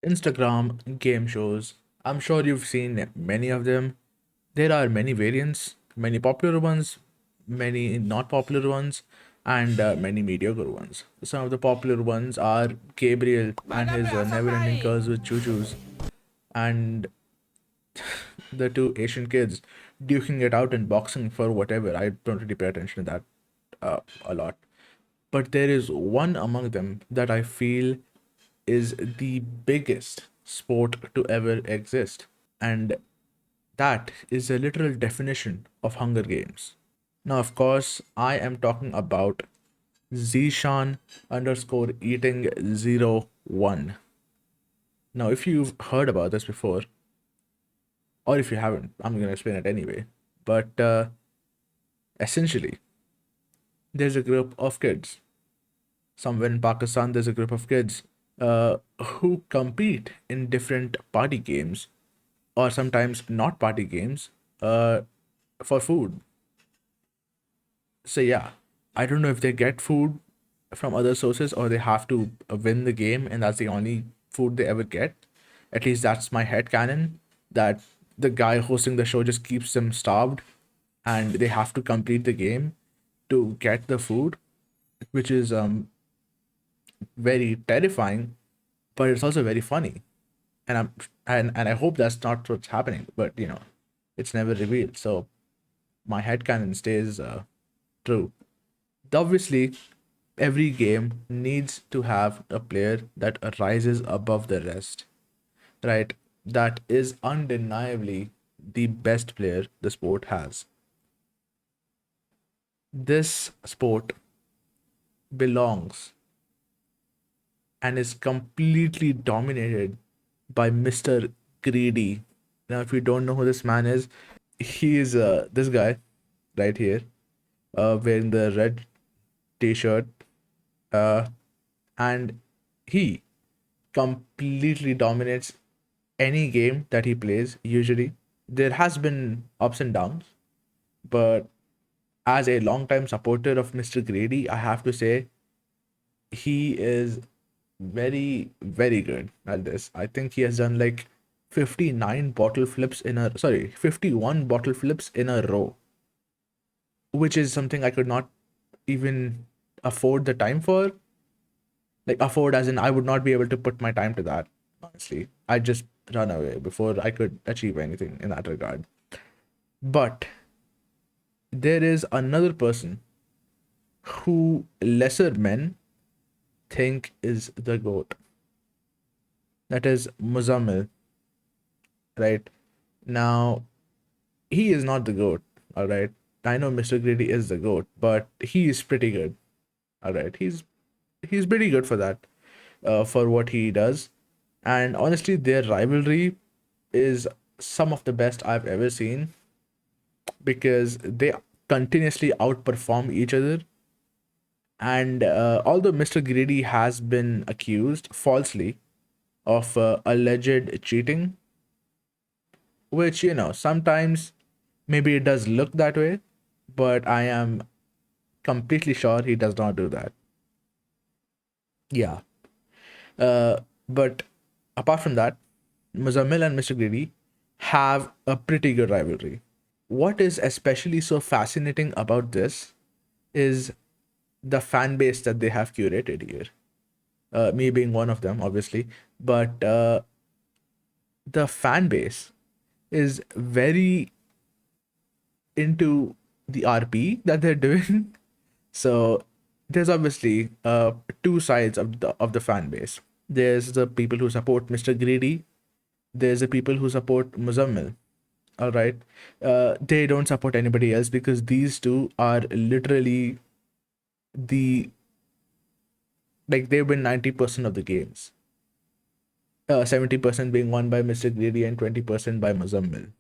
Instagram game shows. I'm sure you've seen many of them. There are many variants, many popular ones, many not popular ones, and many mediocre ones. Some of the popular ones are Gabriel and his never-ending curse with choo-choos, and the two Asian kids duking it out in boxing for whatever. I don't really pay attention to that a lot. But there is one among them that I feel is the biggest sport to ever exist. And that is a literal definition of Hunger Games. Now, of course, I am talking about Zishan underscore eating 01. Now, if you've heard about this before, or if you haven't, I'm going to explain it anyway. But essentially, there's a group of kids. Somewhere in Pakistan, there's a group of kids who compete in different party games, or sometimes not party games, for food. So yeah, I don't know if they get food from other sources or they have to win the game and that's the only food they ever get. At least that's my head canon, that the guy hosting the show just keeps them starved and they have to complete the game to get the food, which is very terrifying, but it's also very funny. And I hope that's not what's happening, but it's never revealed. So my headcanon stays true. Obviously, every game needs to have a player that rises above the rest, right? That is undeniably the best player the sport has. This sport belongs and is completely dominated by Mr. Greedy. Now, if you don't know who this man is, he is this guy right here, wearing the red t-shirt, uh, and he completely dominates any game that he plays. Usually, there has been ups and downs, but as a long-time supporter of Mr. Grady, I have to say he is very, very good at this. I think he has done like 59 bottle flips in a 51 bottle flips in a row, which is something I could not even afford the time for. Like afford as in I would not be able to put my time to that. Honestly, I just run away before I could achieve anything in that regard. But there is another person who lesser men think is the goat. That is Muzammil, right? Now, he is not the goat, all right? I know Mr. Greedy is the goat, but he is pretty good, all right? He's pretty good for that, for what he does. And honestly, their rivalry is some of the best I've ever seen because they continuously outperform each other. And although Mr. Greedy has been accused falsely of alleged cheating, which, sometimes maybe it does look that way, but I am completely sure he does not do that. Yeah. But apart from that, Muzammil and Mr. Greedy have a pretty good rivalry. What is especially so fascinating about this is the fan base that they have curated here. Me being one of them, obviously, but the fan base is very into the RP that they're doing. So there's obviously two sides of the fan base. There's the people who support Mr. Greedy. There's the people who support Muzammil. All right, they don't support anybody else because these two are literally the like they win 90% of the games. 70% being won by Mr. Greedy and 20% by Muzammil.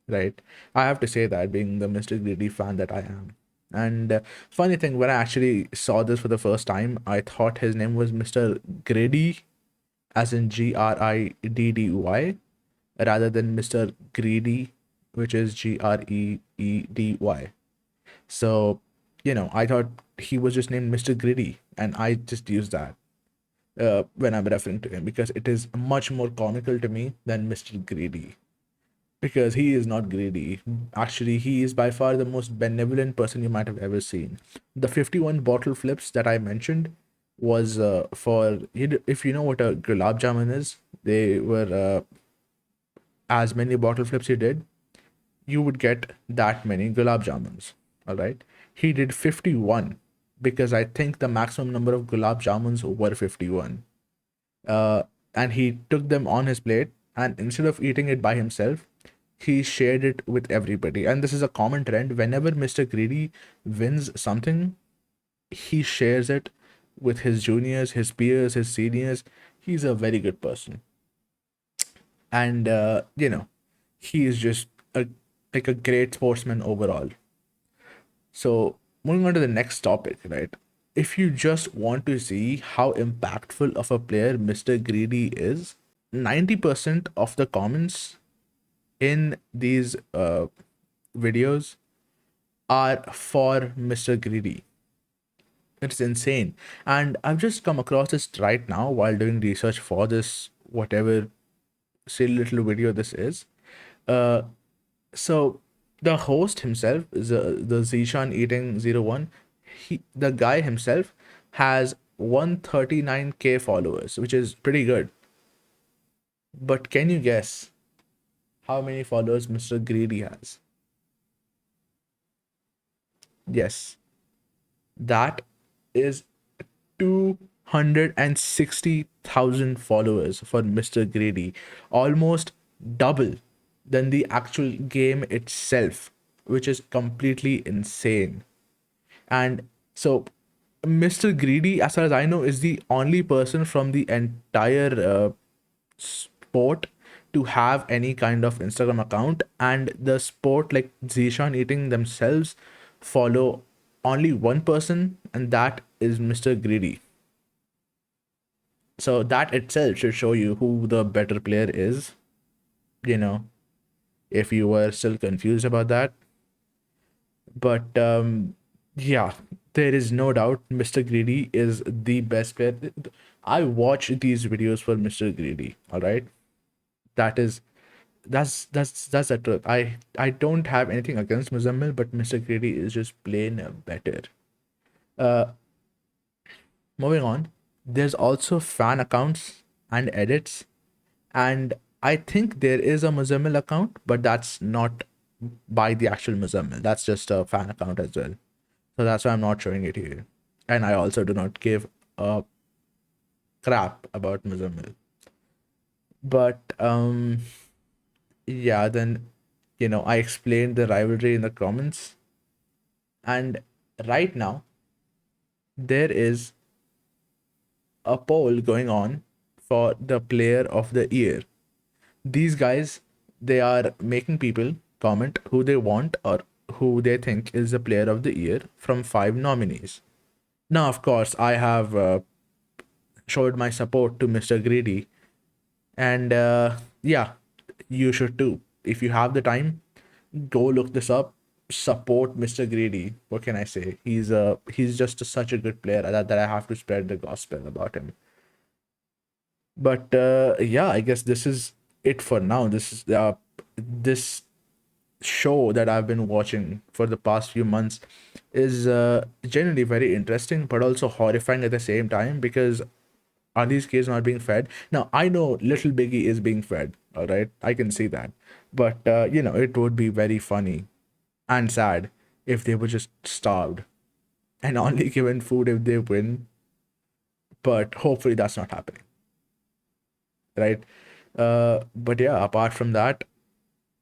Right? I have to say that being the Mr. Greedy fan that I am. And funny thing, when I actually saw this for the first time, I thought his name was Mr. Grady, as in Griddy, rather than Mr. Greedy, which is Greedy. So, I thought he was just named Mr. Greedy, and I just used that. when I'm referring to him, because it is much more comical to me than Mr. Greedy. Because he is not greedy. Actually, he is by far the most benevolent person you might have ever seen. The 51 bottle flips that I mentioned was for, if you know what a gulab jamun is, they were as many bottle flips he did, you would get that many gulab jamuns. All right. He did 51 because I think the maximum number of gulab jamuns were 51. Uh, and he took them on his plate, and instead of eating it by himself, he shared it with everybody. And this is a common trend. Whenever Mr. Greedy wins something, he shares it with his juniors, his peers, his seniors. He's a very good person. And he is just a like a great sportsman overall. So moving on to the next topic, right? If you just want to see how impactful of a player Mr. Greedy is, 90% of the comments in these videos are for Mr. Greedy. It's insane. And I've just come across this right now while doing research for this, whatever silly little video this is. Uh, so the host himself is the Zishan Eating 01. The guy himself has 139K followers, which is pretty good. But can you guess how many followers Mr. Greedy has? Yes, that is 260,000 followers for Mr. Greedy, almost double than the actual game itself, which is completely insane. And so, Mr. Greedy, as far as I know, is the only person from the entire sport to have any kind of Instagram account, and the sport, like Zishan Eating themselves, follow only one person, and that is Mr. Greedy. So that itself should show you who the better player is, you know, if you were still confused about that. But yeah, there is no doubt Mr. Greedy is the best player. I watch these videos for Mr. Greedy, all right? That is that's the truth. I don't have anything against Muzammil, but Mr. Greedy is just plain better. Uh Moving on, there's also fan accounts and edits, and I think there is a Muzammil account, but that's not by the actual Muzammil. That's just a fan account as well. So that's why I'm not showing it here. And I also do not give a crap about Muzammil. But yeah, then I explained the rivalry in the comments, and right now there is a poll going on for the player of the year. These guys, they are making people comment who they want or who they think is the player of the year from 5 nominees. Now, of course, I have showed my support to Mr. Greedy, and yeah, you should too. If you have the time, go look this up. Support Mr. Greedy. What can I say? He's just such a good player that I have to spread the gospel about him. But yeah, I guess this is it for now. This show that I've been watching for the past few months is generally very interesting, but also horrifying at the same time, because are these kids not being fed? Now, I know Little Biggie is being fed, all right? I can see that. But, it would be very funny and sad if they were just starved and only given food if they win. But hopefully that's not happening, right? But yeah, apart from that,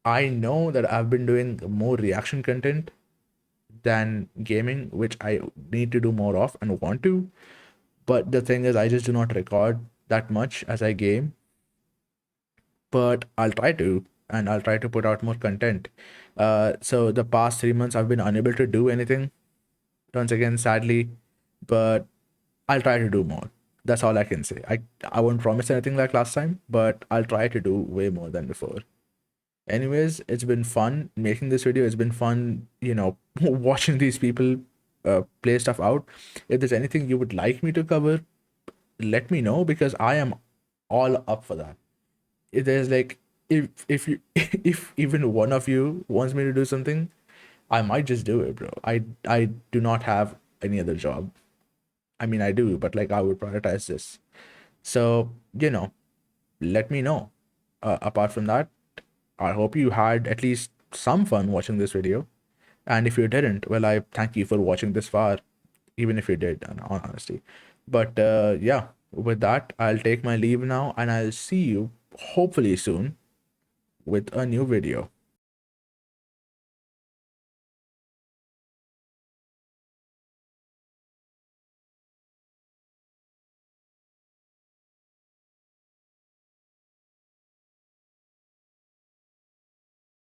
I know that I've been doing more reaction content than gaming, which I need to do more of and want to. But the thing is, I just do not record that much as I game. But I'll try to, and I'll try to put out more content. So the past 3 months, I've been unable to do anything, once again, sadly, but I'll try to do more. That's all I can say. I won't promise anything like last time, but I'll try to do way more than before. Anyways, it's been fun making this video. It's been fun, watching these people play stuff out. If there's anything you would like me to cover, let me know, because I am all up for that. If there's like, if you if even one of you wants me to do something, I might just do it, bro. I do not have any other job. I mean, I do, but like I would prioritize this. So, let me know. Apart from that, I hope you had at least some fun watching this video. And if you didn't, well, I thank you for watching this far, even if you did, in all honesty. But yeah, with that, I'll take my leave now, and I'll see you hopefully soon with a new video.